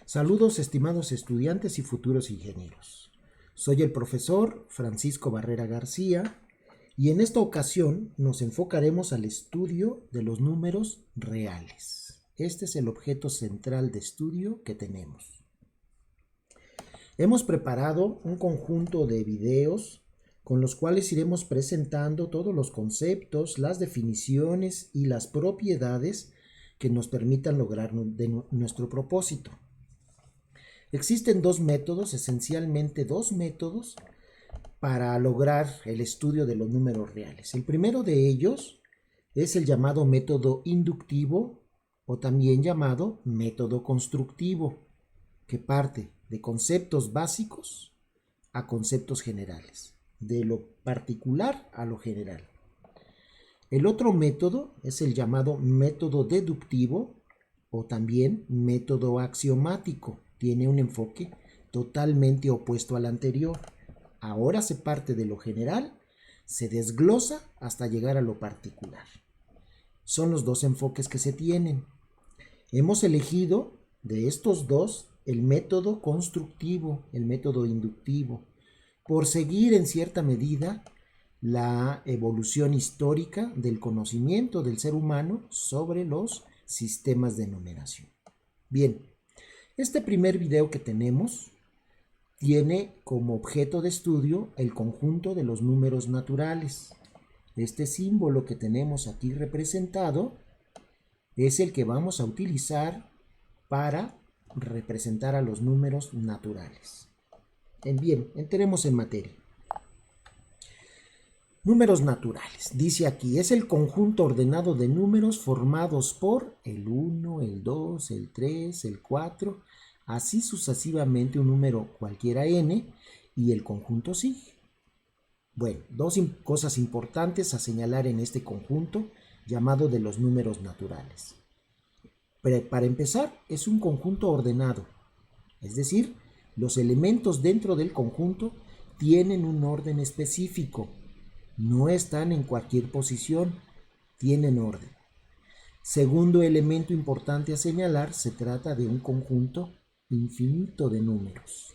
Saludos, estimados estudiantes y futuros ingenieros. Soy el profesor Francisco Barrera García y en esta ocasión nos enfocaremos al estudio de los números reales. Este es el objeto central de estudio que tenemos. Hemos preparado un conjunto de videos con los cuales iremos presentando todos los conceptos, las definiciones y las propiedades que nos permitan lograr nuestro propósito. Existen esencialmente dos métodos para lograr el estudio de los números reales. El primero de ellos es el llamado método inductivo o también llamado método constructivo, que parte de conceptos básicos a conceptos generales, de lo particular a lo general. El otro método es el llamado método deductivo o también método axiomático. Tiene un enfoque totalmente opuesto al anterior. Ahora se parte de lo general, se desglosa hasta llegar a lo particular. Son los dos enfoques que se tienen. Hemos elegido de estos dos el método constructivo, el método inductivo, por seguir en cierta medida la evolución histórica del conocimiento del ser humano sobre los sistemas de numeración. Bien, este primer video que tenemos tiene como objeto de estudio el conjunto de los números naturales. Este símbolo que tenemos aquí representado es el que vamos a utilizar para representar a los números naturales. Bien, entremos en materia. Números naturales. Dice aquí, es el conjunto ordenado de números formados por el 1, el 2, el 3, el 4, así sucesivamente un número cualquiera n y el conjunto sigue. Bueno, dos cosas importantes a señalar en este conjunto llamado de los números naturales. Para empezar, es un conjunto ordenado, es decir, los elementos dentro del conjunto tienen un orden específico. No están en cualquier posición, tienen orden. Segundo elemento importante a señalar, se trata de un conjunto infinito de números.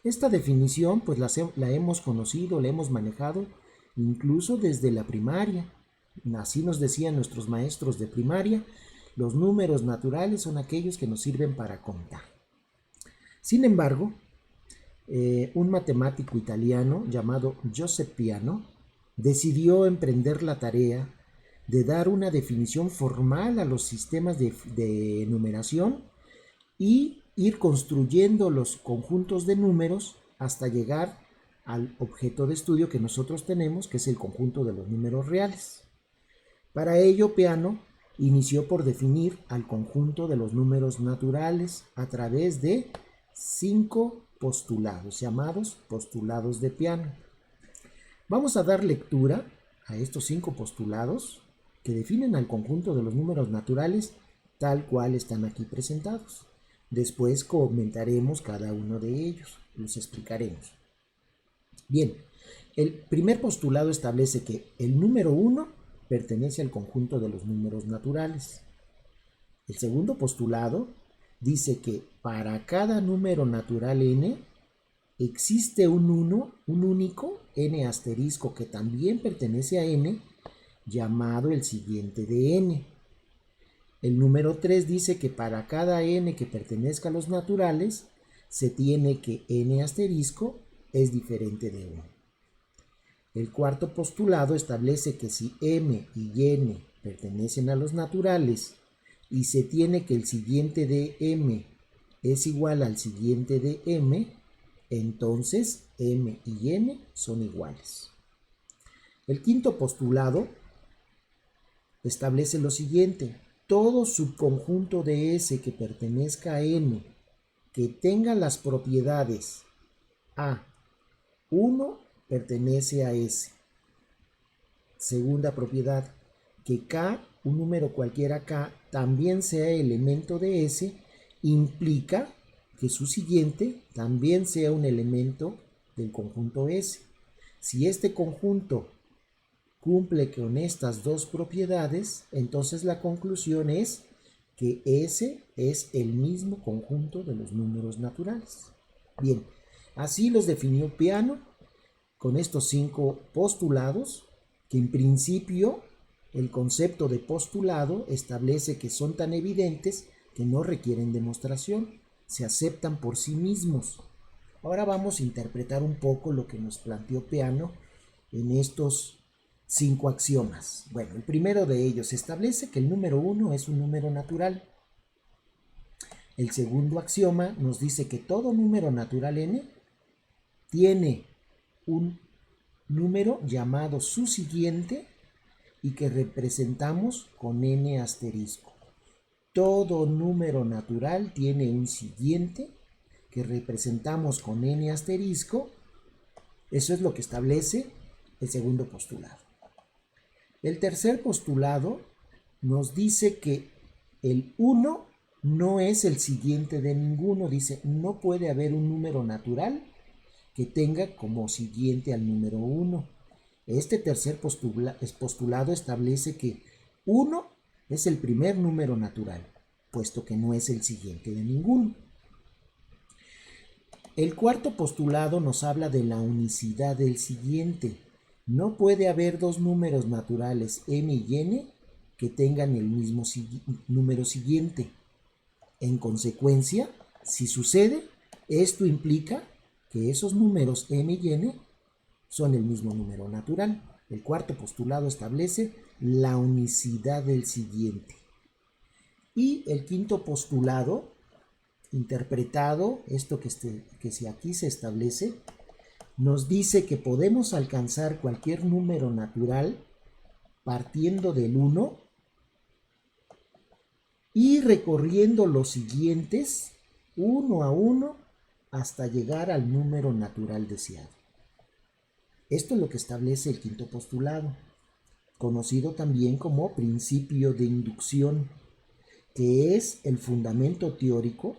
Esta definición pues la hemos conocido, la hemos manejado incluso desde la primaria. Así nos decían nuestros maestros de primaria, los números naturales son aquellos que nos sirven para contar. Sin embargo, un matemático italiano llamado Giuseppe Peano decidió emprender la tarea de dar una definición formal a los sistemas de numeración y ir construyendo los conjuntos de números hasta llegar al objeto de estudio que nosotros tenemos, que es el conjunto de los números reales. Para ello, Peano inició por definir al conjunto de los números naturales a través de 5 postulados, llamados postulados de Peano. Vamos a dar lectura a estos 5 postulados que definen al conjunto de los números naturales tal cual están aquí presentados. Después comentaremos cada uno de ellos, los explicaremos. Bien, el primer postulado establece que el número 1 pertenece al conjunto de los números naturales. El segundo postulado dice que para cada número natural n existe un único n asterisco que también pertenece a n, llamado el siguiente de n. El número 3 dice que para cada n que pertenezca a los naturales, se tiene que n asterisco es diferente de 1. El cuarto postulado establece que si m y n pertenecen a los naturales y se tiene que el siguiente de m es igual al siguiente de m, entonces m y n son iguales. El quinto postulado establece lo siguiente: todo subconjunto de S que pertenezca a n que tenga las propiedades A1 pertenece a S. Segunda propiedad, que K, un número cualquiera K, también sea elemento de S, implica que su siguiente también sea un elemento del conjunto S. Si este conjunto cumple con estas dos propiedades, entonces la conclusión es que ese es el mismo conjunto de los números naturales. Bien, así los definió Peano con estos 5 postulados, que en principio el concepto de postulado establece que son tan evidentes que no requieren demostración, se aceptan por sí mismos. Ahora vamos a interpretar un poco lo que nos planteó Peano en estos 5 axiomas. Bueno, el primero de ellos establece que el número 1 es un número natural. El segundo axioma nos dice que todo número natural n tiene un número llamado su siguiente y que representamos con n asterisco. Todo número natural tiene un siguiente que representamos con n asterisco. Eso es lo que establece el segundo postulado. El tercer postulado nos dice que el 1 no es el siguiente de ninguno. Dice, no puede haber un número natural que tenga como siguiente al número 1. Este tercer postulado establece que 1 es el primer número natural, puesto que no es el siguiente de ninguno. El cuarto postulado nos habla de la unicidad del siguiente. No puede haber dos números naturales m y n que tengan el mismo número siguiente. En consecuencia, si sucede, esto implica que esos números m y n son el mismo número natural. El cuarto postulado establece la unicidad del siguiente. Y el quinto postulado, interpretado, esto que si aquí se establece, nos dice que podemos alcanzar cualquier número natural partiendo del 1 y recorriendo los siguientes uno a uno hasta llegar al número natural deseado. Esto es lo que establece el quinto postulado, conocido también como principio de inducción, que es el fundamento teórico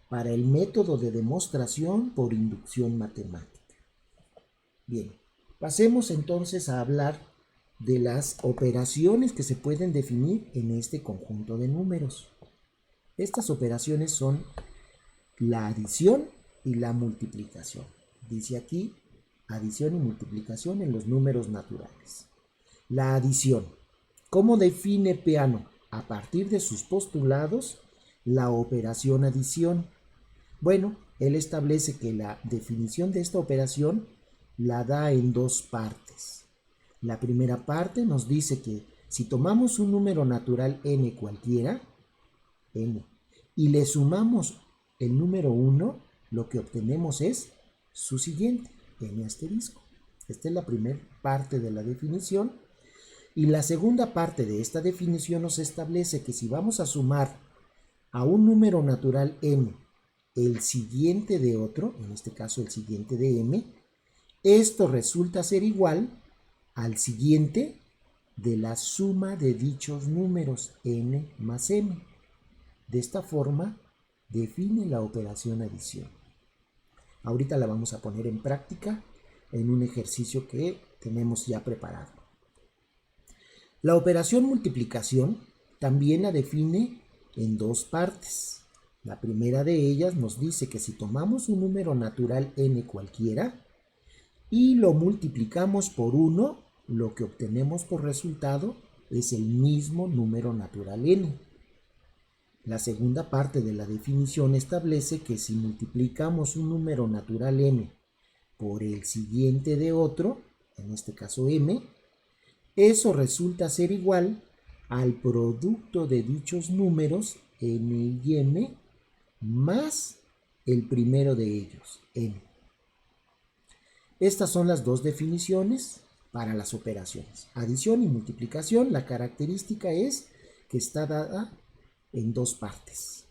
para el método de demostración por inducción matemática. Bien, pasemos entonces a hablar de las operaciones que se pueden definir en este conjunto de números. Estas operaciones son la adición y la multiplicación. Dice aquí adición y multiplicación en los números naturales. La adición. ¿Cómo define Peano? A partir de sus postulados, la operación adición. Bueno, él establece que la definición de esta operación la da en dos partes. La primera parte nos dice que si tomamos un número natural n cualquiera, n, y le sumamos el número 1, lo que obtenemos es su siguiente, n asterisco. Esta es la primera parte de la definición. Y la segunda parte de esta definición nos establece que si vamos a sumar a un número natural n el siguiente de otro, en este caso el siguiente de m, esto resulta ser igual al siguiente de la suma de dichos números n más m. De esta forma define la operación adición. Ahorita la vamos a poner en práctica en un ejercicio que tenemos ya preparado. La operación multiplicación también la define en dos partes. La primera de ellas nos dice que si tomamos un número natural n cualquiera y lo multiplicamos por 1, lo que obtenemos por resultado es el mismo número natural n. La segunda parte de la definición establece que si multiplicamos un número natural n por el siguiente de otro, en este caso m, eso resulta ser igual al producto de dichos números n y m más el primero de ellos, n. Estas son las dos definiciones para las operaciones. Adición y multiplicación, la característica es que está dada en dos partes.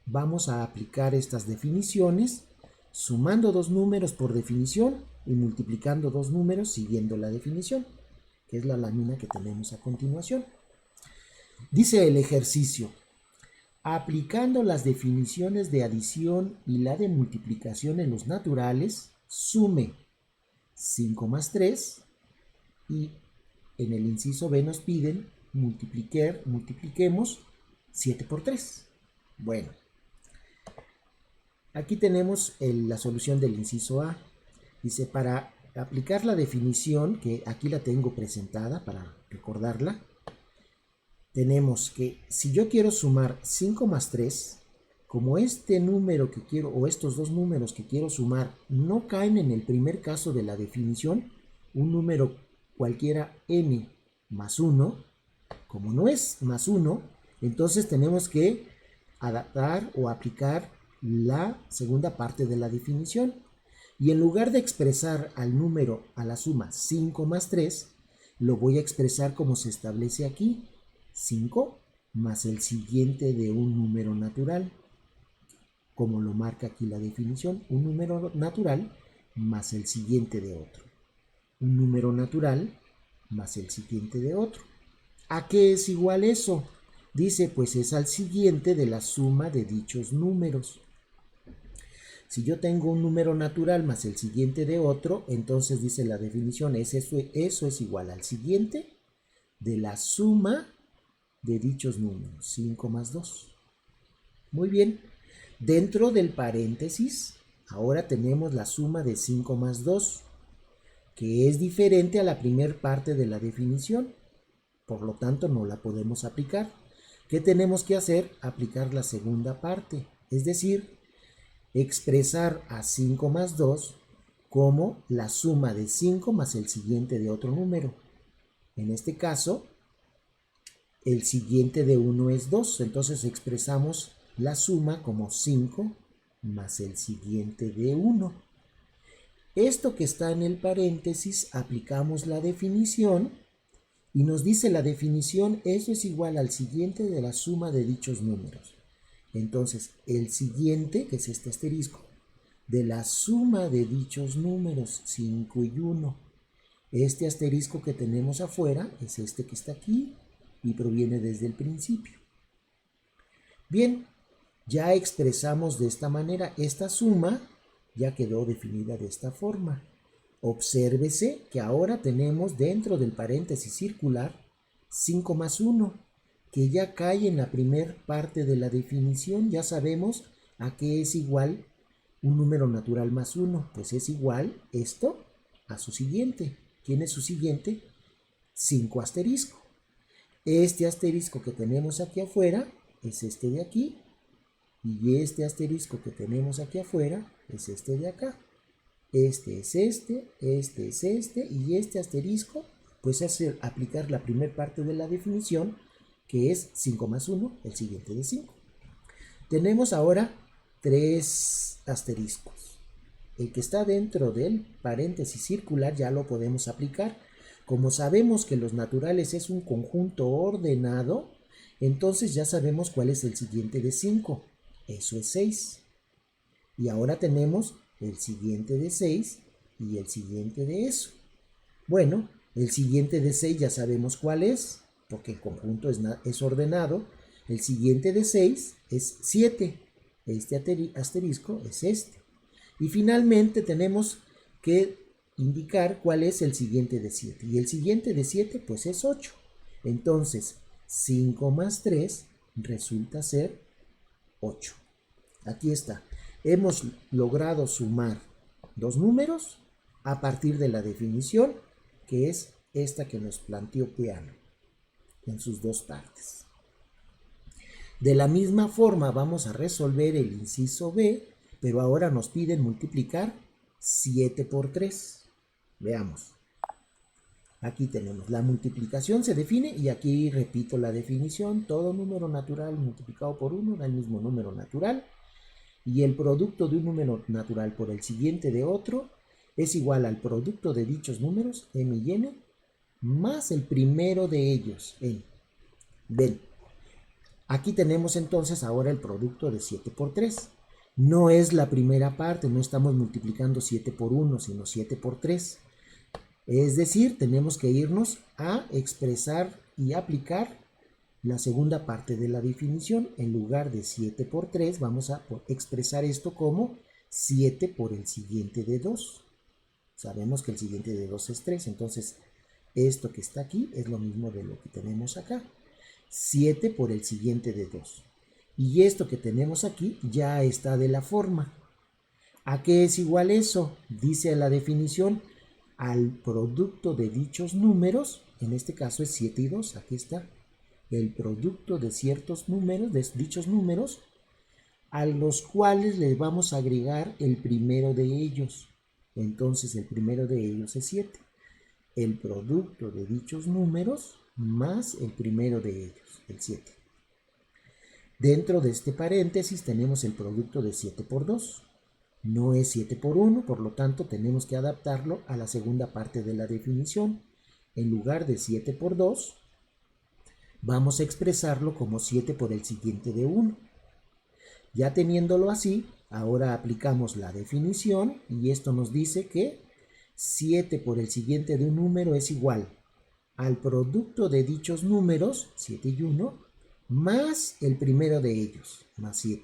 Vamos a aplicar estas definiciones sumando dos números por definición y multiplicando dos números siguiendo la definición, que es la lámina que tenemos a continuación. Dice el ejercicio: aplicando las definiciones de adición y la de multiplicación en los naturales, sume 5 más 3 y en el inciso B nos piden multipliquemos 7 por 3. Bueno, aquí tenemos la solución del inciso A. Dice, para aplicar la definición, que aquí la tengo presentada para recordarla, tenemos que si yo quiero sumar 5 más 3, como este número que quiero, o estos dos números que quiero sumar, no caen en el primer caso de la definición, un número cualquiera n más 1, como no es más 1, entonces tenemos que adaptar o aplicar la segunda parte de la definición. Y en lugar de expresar al número a la suma 5 más 3, lo voy a expresar como se establece aquí. 5 más el siguiente de un número natural, como lo marca aquí la definición, un número natural más el siguiente de otro. Un número natural más el siguiente de otro. ¿A qué es igual eso? Dice, pues es al siguiente de la suma de dichos números. Si yo tengo un número natural más el siguiente de otro, entonces dice la definición, eso es igual al siguiente de la suma de dichos números, 5 más 2. Muy bien, dentro del paréntesis, ahora tenemos la suma de 5 más 2, que es diferente a la primera parte de la definición, por lo tanto no la podemos aplicar. ¿Qué tenemos que hacer? Aplicar la segunda parte, es decir, expresar a 5 más 2 como la suma de 5 más el siguiente de otro número. En este caso, el siguiente de 1 es 2, entonces expresamos la suma como 5 más el siguiente de 1. Esto que está en el paréntesis, aplicamos la definición y nos dice la definición, eso es igual al siguiente de la suma de dichos números. Entonces, el siguiente, que es este asterisco, de la suma de dichos números, 5 y 1. Este asterisco que tenemos afuera es este que está aquí y proviene desde el principio. Bien, ya expresamos de esta manera, esta suma ya quedó definida de esta forma. Obsérvese que ahora tenemos dentro del paréntesis circular 5 más 1, que ya cae en la primera parte de la definición. Ya sabemos a qué es igual un número natural más 1, pues es igual esto a su siguiente. ¿Quién es su siguiente? 5 asterisco. Este asterisco que tenemos aquí afuera es este de aquí, y este asterisco que tenemos aquí afuera es este de acá. Este es este es este, y este asterisco pues es aplicar la primera parte de la definición, que es 5 más 1, el siguiente de 5. Tenemos ahora tres asteriscos. El que está dentro del paréntesis circular ya lo podemos aplicar. Como sabemos que los naturales es un conjunto ordenado, entonces ya sabemos cuál es el siguiente de 5. Eso es 6. Y ahora tenemos el siguiente de 6 y el siguiente de eso. Bueno, el siguiente de 6 ya sabemos cuál es, porque el conjunto es ordenado. El siguiente de 6 es 7. Este asterisco es este. Y finalmente tenemos que indicar cuál es el siguiente de 7. Y el siguiente de 7 pues es 8. Entonces, 5 más 3 resulta ser 8. Aquí está. Hemos logrado sumar dos números a partir de la definición, que es esta que nos planteó Peano en sus dos partes. De la misma forma vamos a resolver el inciso B, pero ahora nos piden multiplicar 7 por 3. Veamos. Aquí tenemos la multiplicación, se define, y aquí repito la definición. Todo número natural multiplicado por 1 da el mismo número natural, y el producto de un número natural por el siguiente de otro es igual al producto de dichos números, m y n, más el primero de ellos, n. Ven, aquí tenemos entonces ahora el producto de 7 por 3. No es la primera parte, no estamos multiplicando 7 por 1, sino 7 por 3. Es decir, tenemos que irnos a expresar y aplicar la segunda parte de la definición. En lugar de 7 por 3, vamos a expresar esto como 7 por el siguiente de 2. Sabemos que el siguiente de 2 es 3, entonces esto que está aquí es lo mismo de lo que tenemos acá. 7 por el siguiente de 2. Y esto que tenemos aquí ya está de la forma. ¿A qué es igual eso? Dice la definición, al producto de dichos números, en este caso es 7 y 2, aquí está. El producto de ciertos números, de dichos números, a los cuales les vamos a agregar el primero de ellos. Entonces el primero de ellos es 7. El producto de dichos números más el primero de ellos, el 7. Dentro de este paréntesis tenemos el producto de 7 por 2. No es 7 por 1, por lo tanto tenemos que adaptarlo a la segunda parte de la definición. En lugar de 7 por 2, vamos a expresarlo como 7 por el siguiente de 1. Ya teniéndolo así, ahora aplicamos la definición y esto nos dice que 7 por el siguiente de un número es igual al producto de dichos números, 7 y 1, más el primero de ellos, más 7.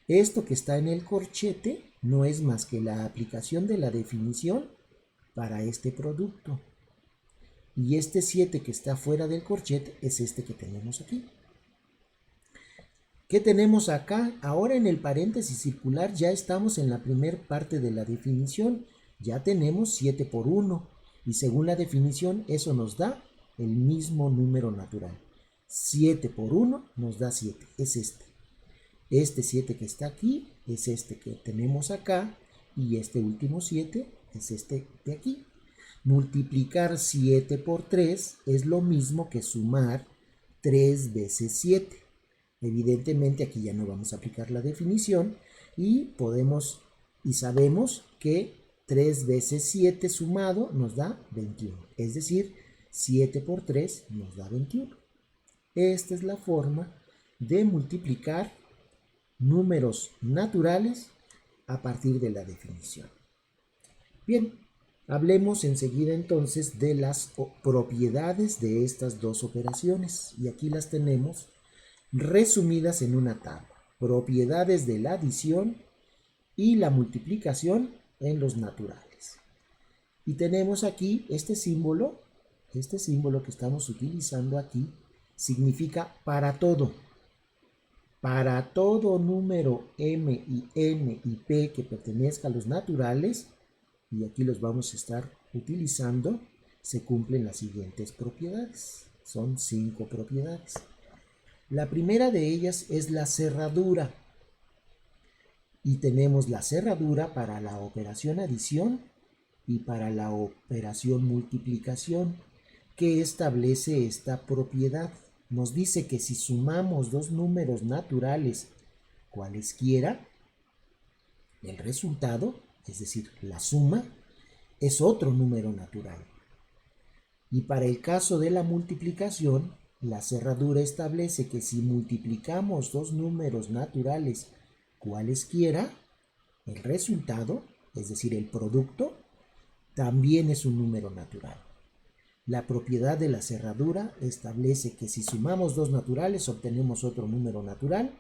Esto que está en el corchete no es más que la aplicación de la definición para este producto. Y este 7 que está fuera del corchete es este que tenemos aquí. ¿Qué tenemos acá? Ahora en el paréntesis circular ya estamos en la primera parte de la definición. Ya tenemos 7 por 1. Y según la definición, eso nos da el mismo número natural. 7 por 1 nos da 7. Es este. Este 7 que está aquí es este que tenemos acá. Y este último 7 es este de aquí. Multiplicar 7 por 3 es lo mismo que sumar 3 veces 7. Evidentemente aquí ya no vamos a aplicar la definición y podemos y sabemos que 3 veces 7 sumado nos da 21. Es decir, 7 por 3 nos da 21. Esta es la forma de multiplicar números naturales a partir de la definición. Bien, hablemos enseguida entonces de las propiedades de estas dos operaciones. Y aquí las tenemos resumidas en una tabla. Propiedades de la adición y la multiplicación en los naturales. Y tenemos aquí este símbolo que estamos utilizando aquí, significa para todo. Para todo número m y n y p que pertenezca a los naturales, y aquí los vamos a estar utilizando, se cumplen las siguientes propiedades. Son 5 propiedades. La primera de ellas es la cerradura. Y tenemos la cerradura para la operación adición y para la operación multiplicación, que establece esta propiedad. Nos dice que si sumamos dos números naturales cualesquiera, el resultado, es decir, la suma, es otro número natural. Y para el caso de la multiplicación, la cerradura establece que si multiplicamos dos números naturales cualesquiera, el resultado, es decir, el producto, también es un número natural. La propiedad de la cerradura establece que si sumamos dos naturales obtenemos otro número natural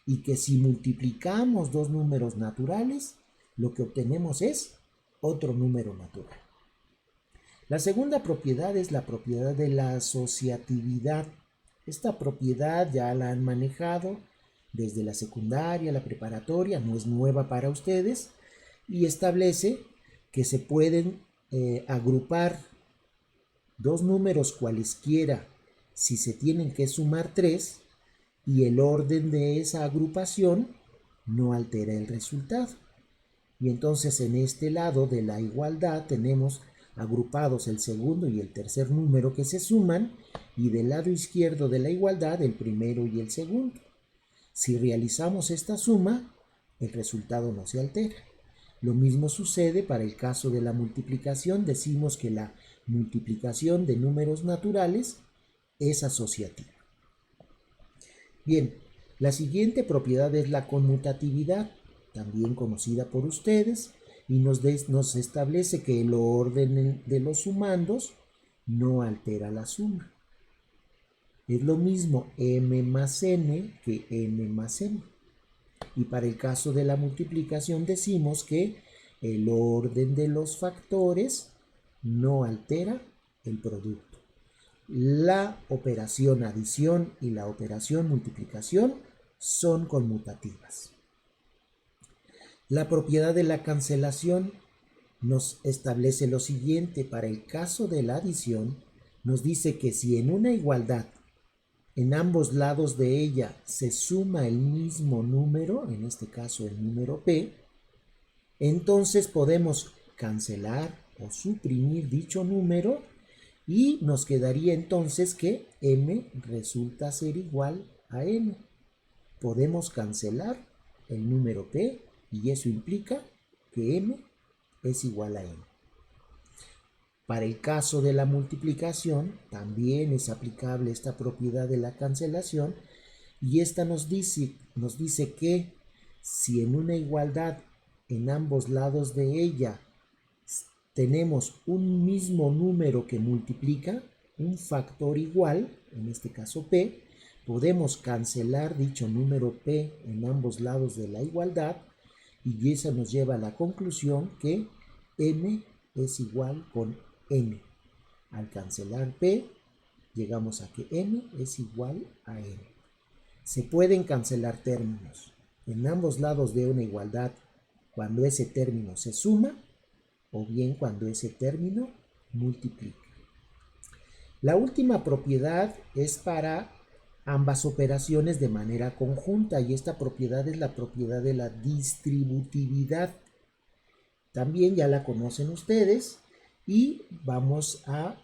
y que si multiplicamos dos números naturales, lo que obtenemos es otro número natural. La segunda propiedad es la propiedad de la asociatividad. Esta propiedad ya la han manejado desde la secundaria, la preparatoria, no es nueva para ustedes, y establece que se pueden agrupar dos números cualesquiera si se tienen que sumar 3 y el orden de esa agrupación no altera el resultado. Y entonces en este lado de la igualdad tenemos agrupados el segundo y el tercer número que se suman y del lado izquierdo de la igualdad el primero y el segundo. Si realizamos esta suma, el resultado no se altera. Lo mismo sucede para el caso de la multiplicación. Decimos que la multiplicación de números naturales es asociativa. Bien, la siguiente propiedad es la conmutatividad, también conocida por ustedes, y nos establece que el orden de los sumandos no altera la suma. Es lo mismo m más n que n más m. Y para el caso de la multiplicación decimos que el orden de los factores no altera el producto. La operación adición y la operación multiplicación son conmutativas. La propiedad de la cancelación nos establece lo siguiente. Para el caso de la adición, nos dice que si en una igualdad en ambos lados de ella se suma el mismo número, en este caso el número P, entonces podemos cancelar o suprimir dicho número y nos quedaría entonces que M resulta ser igual a N. Podemos cancelar el número P y eso implica que M es igual a N. Para el caso de la multiplicación también es aplicable esta propiedad de la cancelación y esta nos dice que si en una igualdad en ambos lados de ella tenemos un mismo número que multiplica, un factor igual, en este caso P, podemos cancelar dicho número P en ambos lados de la igualdad y esa nos lleva a la conclusión que M es igual con N. Al cancelar P, llegamos a que M es igual a N. Se pueden cancelar términos en ambos lados de una igualdad cuando ese término se suma o bien cuando ese término multiplica. La última propiedad es para ambas operaciones de manera conjunta y esta propiedad es la propiedad de la distributividad. También ya la conocen ustedes y vamos a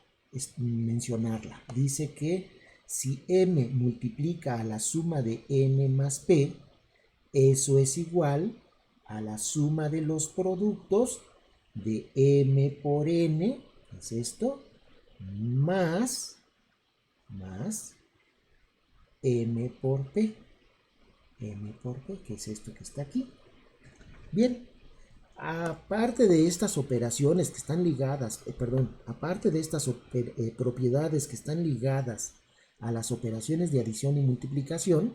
mencionarla. Dice que si M multiplica a la suma de N más P, eso es igual a la suma de los productos de M por N, es esto, más M por P, que es esto que está aquí. Bien, aparte de estas operaciones que están ligadas, aparte de estas propiedades que están ligadas a las operaciones de adición y multiplicación,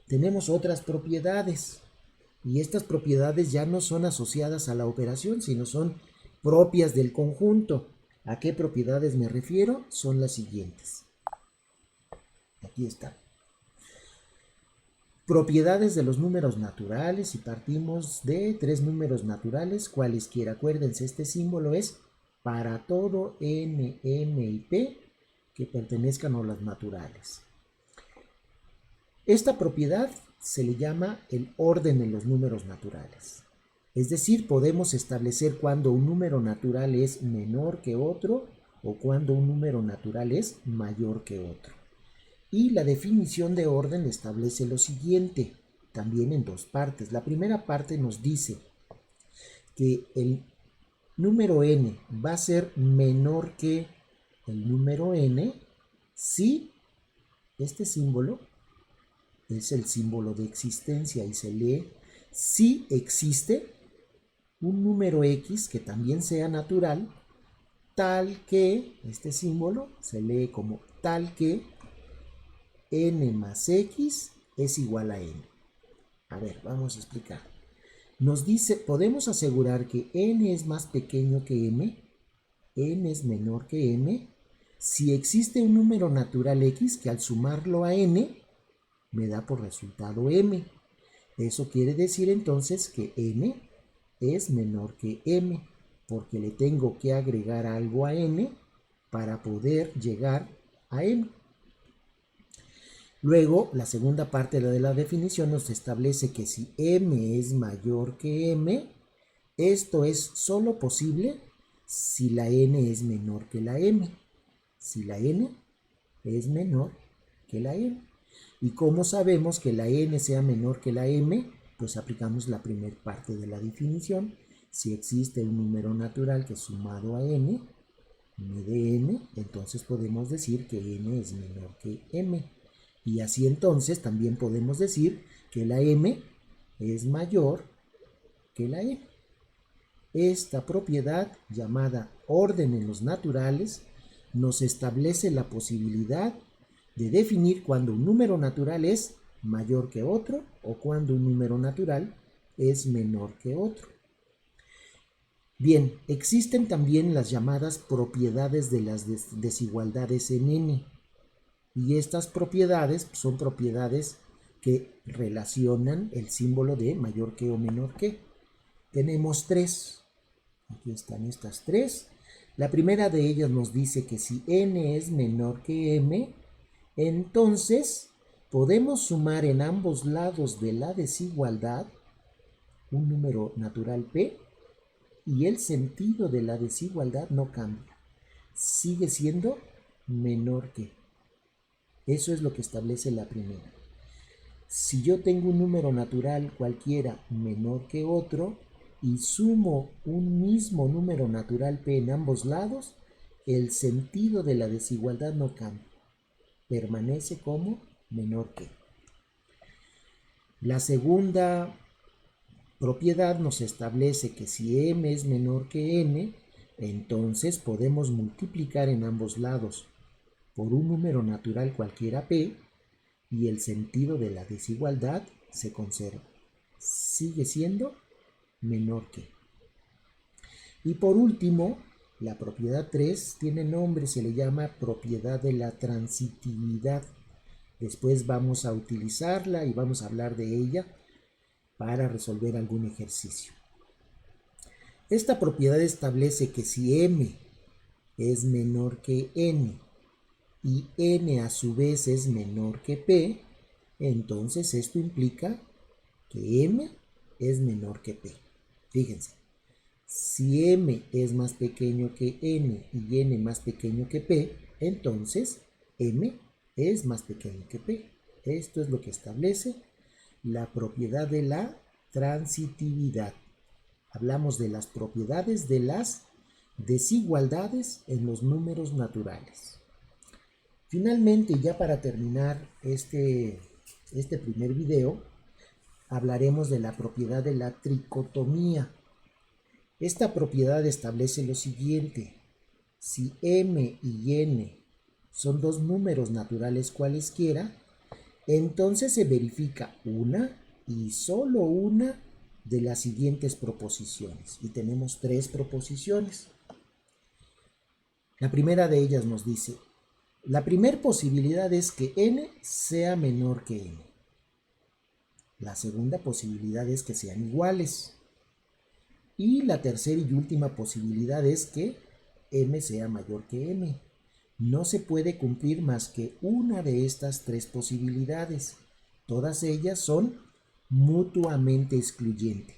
tenemos otras propiedades. Y estas propiedades ya no son asociadas a la operación, sino son propias del conjunto. ¿A qué propiedades me refiero? Son las siguientes. Aquí están. Propiedades de los números naturales y partimos de 3 números naturales, cualesquiera. Acuérdense, este símbolo es para todo N, M y P que pertenezcan a los naturales. Esta propiedad se le llama el orden en los números naturales. Es decir, podemos establecer cuando un número natural es menor que otro o cuando un número natural es mayor que otro. Y la definición de orden establece lo siguiente, también en dos partes. La primera parte nos dice que el número n va a ser menor que el número n si este símbolo es el símbolo de existencia y se lee si existe un número x que también sea natural, tal que, este símbolo se lee como tal que n más x es igual a n. A ver, vamos a explicar. Nos dice, podemos asegurar que n es más pequeño que m, n es menor que m, si existe un número natural x que al sumarlo a n me da por resultado m. Eso quiere decir entonces que n es menor que m, porque le tengo que agregar algo a n para poder llegar a m. Luego, la segunda parte de la definición nos establece que si m es mayor que m, esto es solo posible si la n es menor que la m. Si la n es menor que la m. ¿Y cómo sabemos que la n sea menor que la m? Pues aplicamos la primera parte de la definición. Si existe un número natural que sumado a n me dé n, entonces podemos decir que n es menor que m. Y así entonces también podemos decir que la m es mayor que la n. Esta propiedad, llamada orden en los naturales, nos establece la posibilidad de definir cuando un número natural es mayor que otro o cuando un número natural es menor que otro. Bien, existen también las llamadas propiedades de las desigualdades en n. Y estas propiedades son propiedades que relacionan el símbolo de mayor que o menor que. Tenemos 3. Aquí están estas 3. La primera de ellas nos dice que si n es menor que m, entonces podemos sumar en ambos lados de la desigualdad un número natural p y el sentido de la desigualdad no cambia. Sigue siendo menor que. Eso es lo que establece la primera. Si yo tengo un número natural cualquiera menor que otro y sumo un mismo número natural p en ambos lados, el sentido de la desigualdad no cambia. Permanece como menor que. La segunda propiedad nos establece que si m es menor que n, entonces podemos multiplicar en ambos lados por un número natural cualquiera p y el sentido de la desigualdad se conserva. Sigue siendo menor que. Y por último, la propiedad 3 tiene nombre, se le llama propiedad de la transitividad. Después vamos a utilizarla y vamos a hablar de ella para resolver algún ejercicio. Esta propiedad establece que si m es menor que n y n a su vez es menor que p, entonces esto implica que m es menor que p. Fíjense, si m es más pequeño que n y n más pequeño que p, entonces m es más pequeño que p. Esto es lo que establece la propiedad de la transitividad. Hablamos de las propiedades de las desigualdades en los números naturales. Finalmente, ya para terminar este primer video, hablaremos de la propiedad de la tricotomía. Esta propiedad establece lo siguiente: si m y n son dos números naturales cualesquiera, entonces se verifica una y solo una de las siguientes proposiciones. Y tenemos 3 proposiciones. La primera de ellas nos dice: la primera posibilidad es que n sea menor que n. La segunda posibilidad es que sean iguales. Y la tercera y última posibilidad es que m sea mayor que m. No se puede cumplir más que una de estas 3 posibilidades. Todas ellas son mutuamente excluyentes.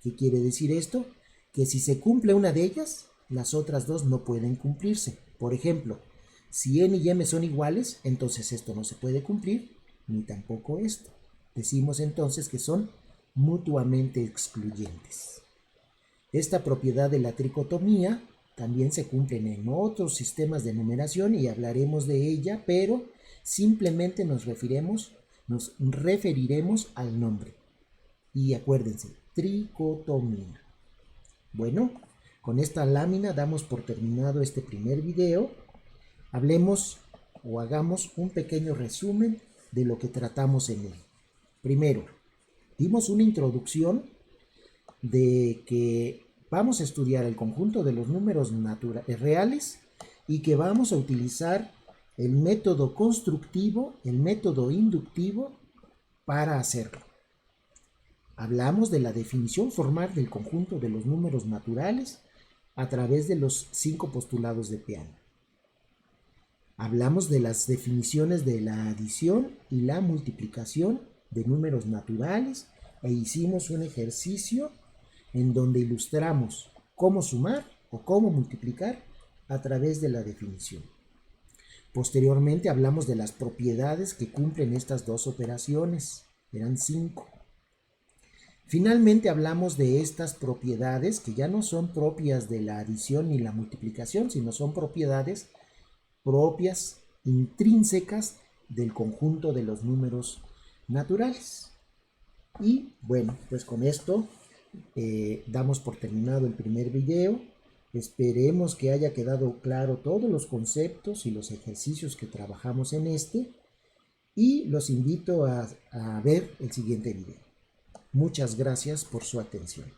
¿Qué quiere decir esto? Que si se cumple una de ellas, las otras 2 no pueden cumplirse. Por ejemplo, si n y m son iguales, entonces esto no se puede cumplir, ni tampoco esto. Decimos entonces que son mutuamente excluyentes. Esta propiedad de la tricotomía también se cumple en otros sistemas de numeración y hablaremos de ella, pero simplemente nos referiremos al nombre. Y acuérdense, tricotomía. Bueno, con esta lámina damos por terminado este primer video. Hablemos o hagamos un pequeño resumen de lo que tratamos en él. Primero, dimos una introducción de que vamos a estudiar el conjunto de los números reales y que vamos a utilizar el método constructivo, el método inductivo para hacerlo. Hablamos de la definición formal del conjunto de los números naturales a través de los 5 postulados de Peano. Hablamos de las definiciones de la adición y la multiplicación de números naturales e hicimos un ejercicio en donde ilustramos cómo sumar o cómo multiplicar a través de la definición. Posteriormente hablamos de las propiedades que cumplen estas 2 operaciones, eran 5. Finalmente hablamos de estas propiedades que ya no son propias de la adición ni la multiplicación, sino son propiedades propias, intrínsecas del conjunto de los números naturales. Y bueno, pues con esto damos por terminado el primer video. Esperemos que haya quedado claro todos los conceptos y los ejercicios que trabajamos en este. Y los invito a ver el siguiente video. Muchas gracias por su atención.